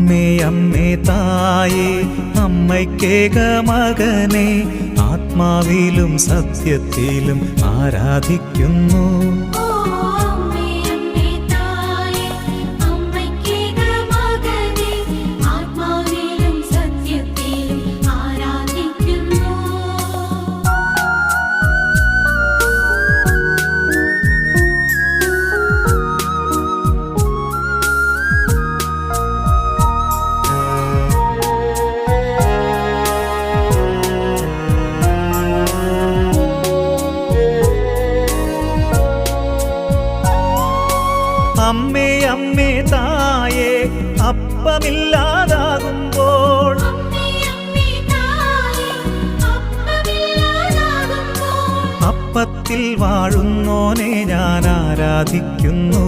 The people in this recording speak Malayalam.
അമ്മേ അമ്മേ തായേ അമ്മയ്ക്കേക മകനെ ആത്മാവിലും സത്യത്തിലും ആരാധിക്കുന്നു. അമ്മേ അമ്മേ തായേ അപ്പമില്ലാതാകുമ്പോൾ അപ്പത്തിൽ വാഴുന്നോനെ ഞാൻ ആരാധിക്കുന്നു.